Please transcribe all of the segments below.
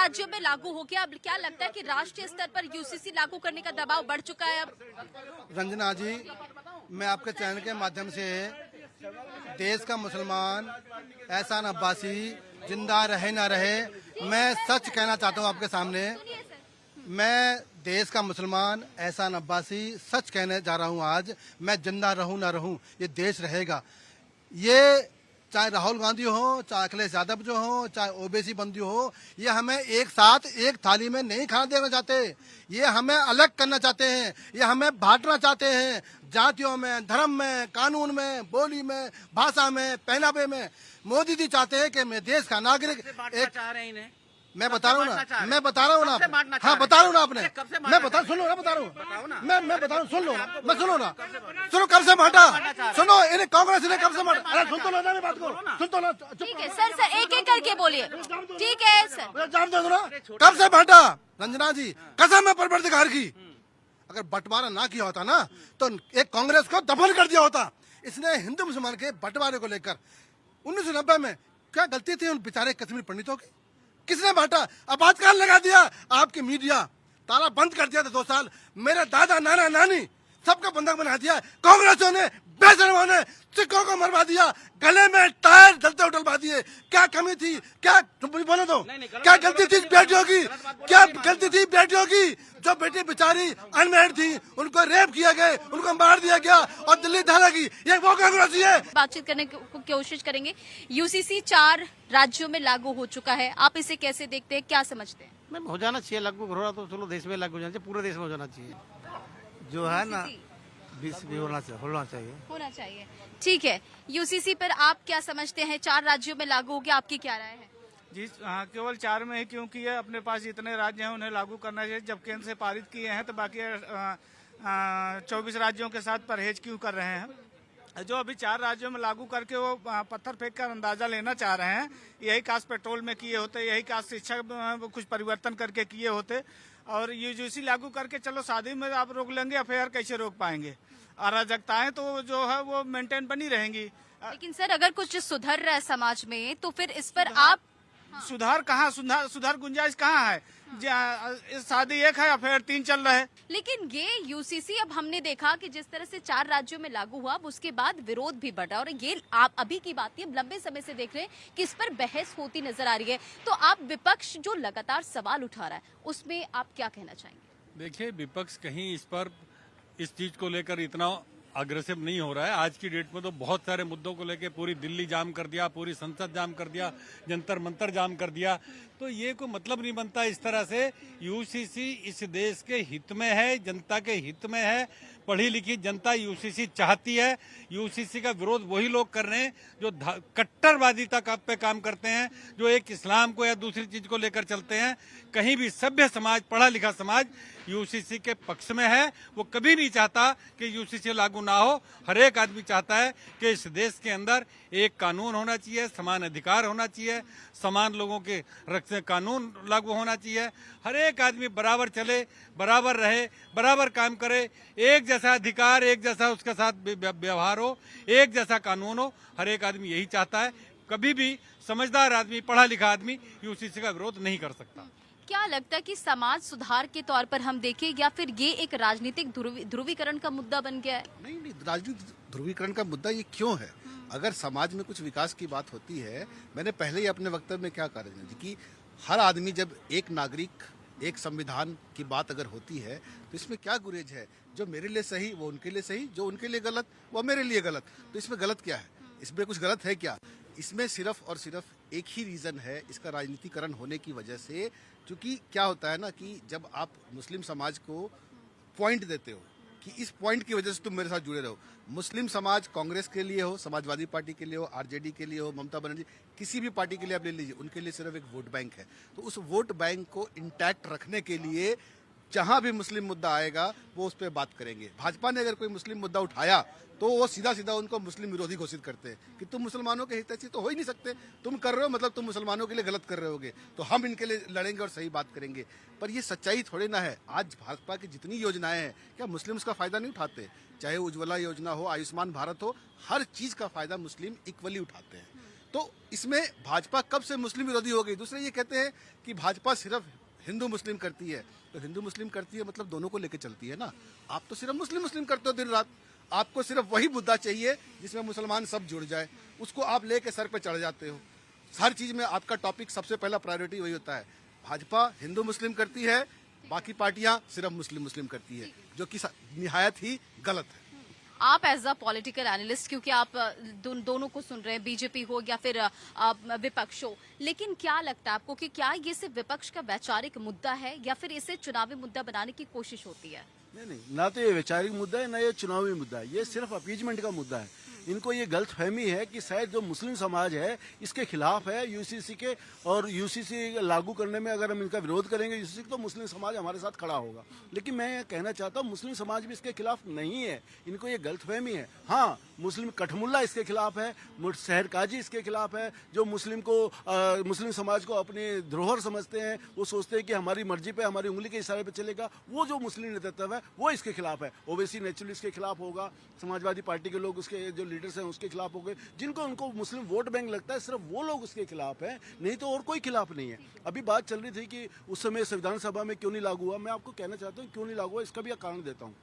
राज्यों में लागू हो गया। अब क्या लगता है कि राष्ट्रीय स्तर पर यूसीसी लागू करने का दबाव बढ़ चुका है अब? रंजना जी, मैं आपके चैनल के माध्यम से देश का मुसलमान एहसान अब्बासी जिंदा रहे ना रहे, मैं सच कहना चाहता हूं आपके सामने। मैं देश का मुसलमान एहसान अब्बासी सच कहने जा रहा हूं आज। मैं जिंदा रहूं ना रहूं, ये देश रहेगा। ये चाहे राहुल गांधी हो, चाहे अखिलेश यादव जो हो, चाहे ओबीसी बंदी हो, ये हमें एक साथ एक थाली में नहीं खाना देना चाहते। ये हमें अलग करना चाहते हैं, ये हमें बांटना चाहते हैं, जातियों में, धर्म में, कानून में, बोली में, भाषा में, पहनावे में। मोदी जी चाहते हैं कि मैं देश का नागरिक एक चाह रहे हैं इन्हें। मैं बता रहा हूँ ना, मैं बता रहा हूँ ना, हाँ बता रहा हूँ ना आपने, मैं बता सुन लो ना, बता रहा हूँ मैं बता रहा हूँ, सुन लो ना, मैं सुनो ना, सुनो कब से बांटा, सुनो इन्हें कांग्रेस ने कब से बांटा, अरे सुन तो लो ना बात को, सुन तो लो। ठीक है सर, एक एक करके बोलिए। ठीक है सर, जान दो ना, कब से बांटा रंजना जी, कसम है परवरदिगार की। अगर बंटवारा ना किया होता ना तो एक कांग्रेस को दफन कर दिया होता। इसने हिंदू मुसलमान के बंटवारे को लेकर 1990 में क्या गलती थी उन बेचारे कश्मीर पंडितों की? किसने बांटा? आपातकाल लगा दिया आपकी मीडिया, ताला बंद कर दिया था 2 साल। मेरे दादा नाना नानी सबका बंधक बना दिया कांग्रेसों ने, बेशरमों ने सिखों को मरवा दिया, गले में टायर डलते डलवा दिए। क्या कमी थी? क्या बोले तो क्या गलती थी बेटियों की? क्या गलती थी बेटियों की? जो बेटी बेचारी अनमेरिड थी उनको रेप किया गया, उनको मार दिया गया और दिल्ली धारा की, ये वो कांग्रेसी है। बातचीत करने की कोशिश करेंगे। यूसीसी 4 राज्यों में लागू हो चुका है, आप इसे कैसे देखते हैं, क्या समझते हैं? मैम हो जाना चाहिए लागू, हो रहा तो चलो देश में लागू हो जाना चाहिए, पूरे देश में हो जाना चाहिए। जो है ना 20 भी होना चाहिए। ठीक है, यूसीसी पर आप क्या समझते हैं? 4 राज्यों में लागू हो गया, आपकी क्या राय है? जी हाँ, केवल 4 में ही क्यों किया? अपने पास जितने राज्य हैं उन्हें लागू करना चाहिए। जब केंद्र से पारित किए हैं तो बाकी 24 राज्यों के साथ परहेज क्यों कर रहे हैं? जो अभी 4 राज्यों में लागू करके वो पत्थर फेंक कर अंदाजा लेना चाह रहे हैं, यही काश पेट्रोल में किए होते, यही काश शिक्षा में कुछ परिवर्तन करके किए होते। और यूजीसी लागू करके चलो शादी में आप रोक लेंगे, अफेयर कैसे रोक पाएंगे? अराजकताएं तो जो है वो मेंटेन बनी रहेंगी। लेकिन सर अगर कुछ सुधर रहा है समाज में तो फिर इस पर आप सुधार कहाँ, सुधार गुंजाइश कहाँ है? शादी एक है, अफेयर 3 चल रहे हैं। लेकिन ये यूसीसी अब हमने देखा कि जिस तरह से 4 राज्यों में लागू हुआ, अब उसके बाद विरोध भी बढ़ा। और ये आप अभी की बात नहीं, लंबे समय से देख रहे हैं कि इस पर बहस होती नजर आ रही है। तो आप विपक्ष जो लगातार सवाल उठा रहा है उसमें आप क्या कहना चाहेंगे? देखिए, विपक्ष कहीं इस चीज को लेकर इतना अग्रेसिव नहीं हो रहा है। आज की डेट में तो बहुत सारे मुद्दों को लेकर पूरी दिल्ली जाम कर दिया, पूरी संसद जाम कर दिया, जंतर मंतर जाम कर दिया। तो ये कोई मतलब नहीं बनता इस तरह से। यूसीसी इस देश के हित में है, जनता के हित में है। पढ़ी लिखी जनता यूसीसी चाहती है। यूसीसी का विरोध वही लोग कर रहे हैं जो कट्टरवादिता पे काम करते हैं, जो एक इस्लाम को या दूसरी चीज को लेकर चलते हैं। कहीं भी सभ्य समाज, पढ़ा लिखा समाज यूसीसी के पक्ष में है। वो कभी नहीं चाहता कि यूसीसी लागू ना हो। हर एक आदमी चाहता है कि इस देश के अंदर एक कानून होना चाहिए, समान अधिकार होना चाहिए, समान लोगों के रक्षा कानून लागू होना चाहिए। हर एक आदमी बराबर चले, बराबर रहे, बराबर काम करे, एक जैसा अधिकार, एक जैसा उसके साथ व्यवहार हो, एक जैसा कानून हो। हर एक आदमी यही चाहता है। कभी भी समझदार आदमी, पढ़ा लिखा आदमी यूसीसी का विरोध नहीं कर सकता। क्या लगता है कि समाज सुधार के तौर पर हम देखें या फिर ये एक राजनीतिक ध्रुवीकरण का मुद्दा बन गया है? नहीं, राजनीतिक ध्रुवीकरण का मुद्दा ये क्यों है? अगर समाज में कुछ विकास की बात होती है, मैंने पहले ही अपने वक्तव्य में क्या कहा कि हर आदमी, जब एक नागरिक, एक संविधान की बात अगर होती है तो इसमें क्या गुरेज है? जो मेरे लिए सही वो उनके लिए सही, जो उनके लिए गलत वो मेरे लिए गलत। तो इसमें गलत क्या है? इसमें कुछ गलत है क्या? इसमें सिर्फ और सिर्फ एक ही रीजन है इसका, राजनीतिकरण होने की वजह से। क्योंकि क्या होता है ना कि जब आप मुस्लिम समाज को पॉइंट देते हो कि इस पॉइंट की वजह से तुम मेरे साथ जुड़े रहो, मुस्लिम समाज कांग्रेस के लिए हो, समाजवादी पार्टी के लिए हो, आरजेडी के लिए हो, ममता बनर्जी, किसी भी पार्टी के लिए आप ले लीजिए, उनके लिए सिर्फ एक वोट बैंक है। तो उस वोट बैंक को इंटैक्ट रखने के लिए जहां भी मुस्लिम मुद्दा आएगा वो उस पर बात करेंगे। भाजपा ने अगर कोई मुस्लिम मुद्दा उठाया तो वो सीधा सीधा उनको मुस्लिम विरोधी घोषित करते हैं कि तुम मुसलमानों के हितैषी तो हो ही नहीं सकते, तुम कर रहे हो मतलब तुम मुसलमानों के लिए गलत कर रहे होगे, तो हम इनके लिए लड़ेंगे और सही बात करेंगे। पर ये सच्चाई थोड़ी ना है। आज भाजपा की जितनी योजनाएं हैं, क्या मुस्लिम उसका फायदा नहीं उठाते? चाहे उज्ज्वला योजना हो, आयुष्मान भारत हो, हर चीज का फायदा मुस्लिम इक्वली उठाते हैं। तो इसमें भाजपा कब से मुस्लिम विरोधी हो गई? दूसरे ये कहते हैं कि भाजपा सिर्फ हिंदू मुस्लिम करती है, तो हिंदू मुस्लिम करती है मतलब दोनों को लेकर चलती है ना। आप तो सिर्फ मुस्लिम मुस्लिम करते हो दिन रात। आपको सिर्फ वही मुद्दा चाहिए जिसमें मुसलमान सब जुड़ जाए, उसको आप लेके सर पे चढ़ जाते हो। हर चीज में आपका टॉपिक सबसे पहला प्रायोरिटी वही होता है। भाजपा हिंदू मुस्लिम करती है, बाकी पार्टियां सिर्फ मुस्लिम मुस्लिम करती है, जो कि निहायत ही गलत है। आप एज अ पॉलिटिकल एनालिस्ट, क्योंकि आप दोनों को सुन रहे हैं, बीजेपी हो या फिर विपक्ष हो, लेकिन क्या लगता है आपको कि क्या ये सिर्फ विपक्ष का वैचारिक मुद्दा है या फिर इसे चुनावी मुद्दा बनाने की कोशिश होती है? नहीं, ना तो ये वैचारिक मुद्दा है, ना ये चुनावी मुद्दा है, ये सिर्फ अपीजमेंट का मुद्दा है। इनको ये गलतफहमी है कि शायद जो मुस्लिम समाज है इसके खिलाफ है यूसीसी के, और यूसीसी लागू करने में अगर हम इनका विरोध करेंगे यूसीसी तो मुस्लिम समाज हमारे साथ खड़ा होगा। लेकिन मैं ये कहना चाहता हूँ मुस्लिम समाज भी इसके खिलाफ नहीं है, इनको ये गलतफहमी है। हाँ, मुस्लिम कठमुल्ला इसके खिलाफ है, शहरकाजी इसके खिलाफ है, जो मुस्लिम समाज को अपने धरोहर समझते हैं, वो सोचते हैं कि हमारी मर्जी पे, हमारी उंगली के इशारे पे चलेगा, वो जो मुस्लिम नेतृत्व है वो इसके खिलाफ है। ओवैसी नेचुरली इसके खिलाफ होगा, समाजवादी पार्टी के लोग उसके जो लीडर्स हैं उसके खिलाफ हो गए, जिनको उनको मुस्लिम वोट बैंक लगता है सिर्फ वो लोग उसके खिलाफ हैं, नहीं तो और कोई खिलाफ नहीं है। अभी बात चल रही थी कि उस समय संविधान सभा में क्यों नहीं लागू हुआ। मैं आपको कहना चाहता हूँ क्यों नहीं लागू हुआ, इसका भी कारण देता हूँ।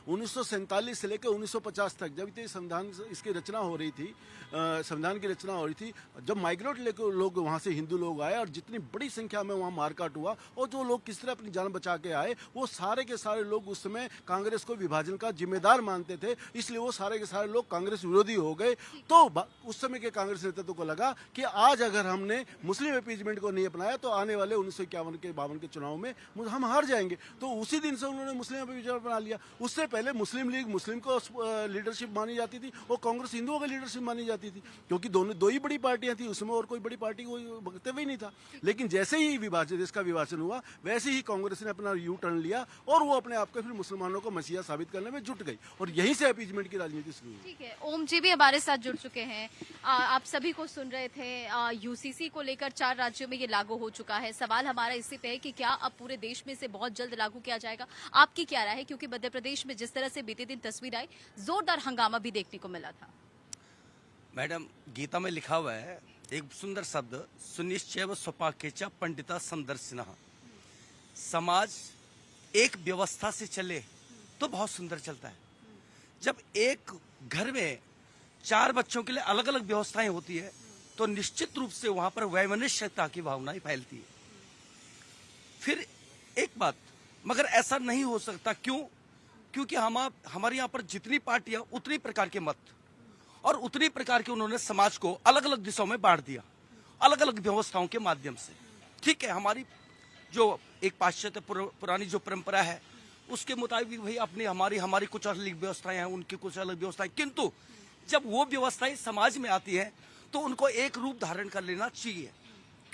1947 से लेकर 1950 तक जब ये संविधान इसकी रचना हो रही थी, संविधान की रचना हो रही थी, जब माइग्रेट लेकर लोग वहाँ से हिंदू लोग आए और जितनी बड़ी संख्या में वहाँ मारकाट हुआ और जो लोग किस तरह अपनी जान बचा के आए, वो सारे के सारे लोग उस समय कांग्रेस को विभाजन का जिम्मेदार मानते थे, इसलिए वो सारे के सारे लोग कांग्रेस विरोधी हो गए। तो उस समय के कांग्रेस नेतृत्व को लगा कि आज अगर हमने मुस्लिम अपीजमेंट को नहीं अपनाया तो आने वाले 1951 के 52 के चुनाव में हम हार जाएंगे। तो उसी दिन से उन्होंने मुस्लिम अपीजमेंट बना लिया। उससे पहले मुस्लिम लीग मुस्लिम को लीडरशिप मानी जाती थी और कांग्रेस हिंदुओं की लीडरशिप मानी जाती थी, क्योंकि दोनों दो ही बड़ी पार्टियां थी उसमें, और कोई बड़ी पार्टी कोई वक्तव्य ही नहीं था। लेकिन जैसे ही देश का विभाजन हुआ वैसे ही कांग्रेस ने अपना यू टर्न लिया और वो अपने आप को फिर मुसलमानों को मसीहा साबित करने में जुट गई और यहीं से अपीजमेंट की राजनीति शुरू हुई। ठीक है, ओम जी भी हमारे साथ जुड़ चुके हैं। आप सभी को सुन रहे थे। यूसीसी को लेकर 4 राज्यों में ये लागू हो चुका है। सवाल हमारा इसी पे है कि क्या अब पूरे देश में से बहुत जल्द लागू किया जाएगा? आपकी क्या राय है? क्योंकि मध्य प्रदेश में जिस तरह से बीते दिन तस्वीर आई, जोरदार हंगामा भी देखने को मिला था। मैडम, गीता में लिखा हुआ है एक सुंदर शब्द, सुनिश्चय स्वपाकेचा पंडिता संदर्शिना। समाज एक व्यवस्था से चले तो बहुत सुंदर चलता है। जब एक घर में 4 बच्चों के लिए अलग अलग व्यवस्थाएं होती है तो निश्चित रूप से वहां पर वैमनस्यता की भावनाएं फैलती है। फिर एक बात, मगर ऐसा नहीं हो सकता। क्यों? क्योंकि हमारे यहाँ पर जितनी पार्टियां उतनी प्रकार के मत और उतनी प्रकार के उन्होंने समाज को अलग अलग दिशाओं में बांट दिया, अलग अलग व्यवस्थाओं के माध्यम से। ठीक है, हमारी जो एक पाश्चात्य पुरानी जो परंपरा है उसके मुताबिक भाई अपनी हमारी कुछ अलग व्यवस्थाएं हैं, उनकी कुछ अलग व्यवस्थाएं, किंतु जब वो व्यवस्थाएं समाज में आती है तो उनको एक रूप धारण कर लेना चाहिए,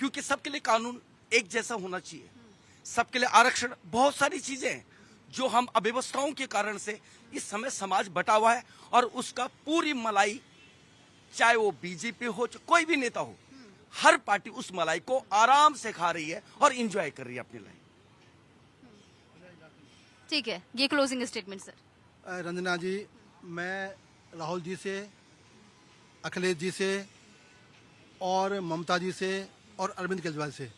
क्योंकि सबके लिए कानून एक जैसा होना चाहिए, सबके लिए आरक्षण, बहुत सारी चीजें जो हम अव्यवस्थाओं के कारण से इस समय समाज बटा हुआ है और उसका पूरी मलाई, चाहे वो बीजेपी हो कोई भी नेता हो, हर पार्टी उस मलाई को आराम से खा रही है और एंजॉय कर रही है अपनी लाइफ। ठीक है, ये क्लोजिंग स्टेटमेंट सर। रंजना जी, मैं राहुल जी से, अखिलेश जी से और ममता जी से और अरविंद केजरीवाल से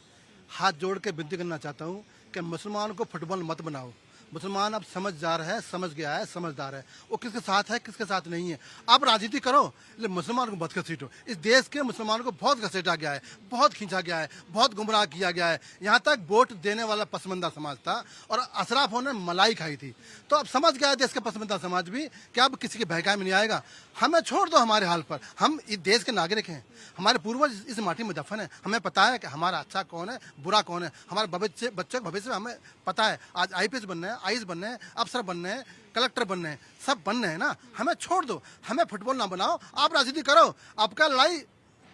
हाथ जोड़ के विनती करना चाहता हूँ कि मुसलमान को फुटबॉल मत बनाओ। मुसलमान अब समझदार है, समझ गया है, समझदार है, वो किसके साथ है किसके साथ नहीं है। आप राजनीति करो लेकिन मुसलमान को मत घसीटो। इस देश के मुसलमानों को बहुत घसीटा गया है, बहुत खींचा गया है, बहुत गुमराह किया गया है। यहाँ तक वोट देने वाला पसमंदा समाज था और अशराफों ने मलाई खाई थी। तो अब समझ गया है देश का पसमंदा समाज भी कि अब किसी के बहकावे में नहीं आएगा। हमें छोड़ दो हमारे हाल पर, हम इस देश के नागरिक हैं, हमारे पूर्वज इस माटी में दफन है, हमें पता है कि हमारा अच्छा कौन है, बुरा कौन है, हमारे बच्चों के भविष्य में हमें पता है। आज IPS बनना है, IAS बनना है, अफसर बनना है, कलेक्टर बनना है, सब बनना है ना। हमें छोड़ दो, हमें फुटबॉल ना बनाओ। आप राजनीति करो, आपका लड़ाई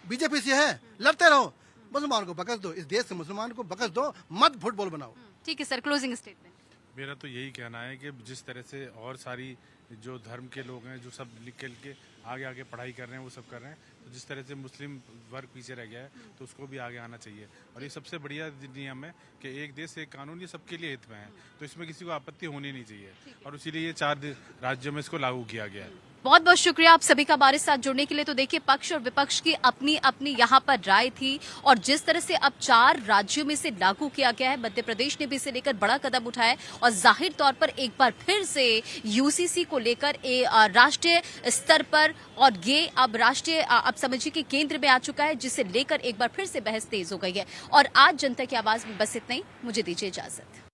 बीजेपी से है, लड़ते रहो, मुसलमान को बकस दो, इस देश के मुसलमान को बकस दो, मत फुटबॉल बनाओ। ठीक है सर, क्लोजिंग स्टेटमेंट। मेरा तो यही कहना है कि जिस तरह से और सारी जो धर्म के लोग हैं जो सब निकल के आगे आगे पढ़ाई कर रहे हैं वो सब कर रहे हैं, तो जिस तरह से मुस्लिम वर्ग पीछे रह गया है तो उसको भी आगे आना चाहिए। और ये सबसे बढ़िया नियम है कि एक देश एक कानून, ये सबके लिए हित में है, तो इसमें किसी को आपत्ति होनी नहीं चाहिए और इसीलिए ये 4 राज्यों में इसको लागू किया गया है। बहुत बहुत शुक्रिया आप सभी का हमारे साथ जुड़ने के लिए। तो देखिए, पक्ष और विपक्ष की अपनी अपनी यहाँ पर राय थी, और जिस तरह से अब 4 राज्यों में से लागू किया गया है, मध्य प्रदेश ने भी इसे लेकर बड़ा कदम उठाया है, और जाहिर तौर पर एक बार फिर से यूसीसी को लेकर राष्ट्रीय स्तर पर, और ये अब राष्ट्रीय अब समझिए कि केंद्र में आ चुका है, जिसे लेकर एक बार फिर से बहस तेज हो गई है। और आज जनता की आवाज में बस इतना ही, मुझे दीजिए इजाजत।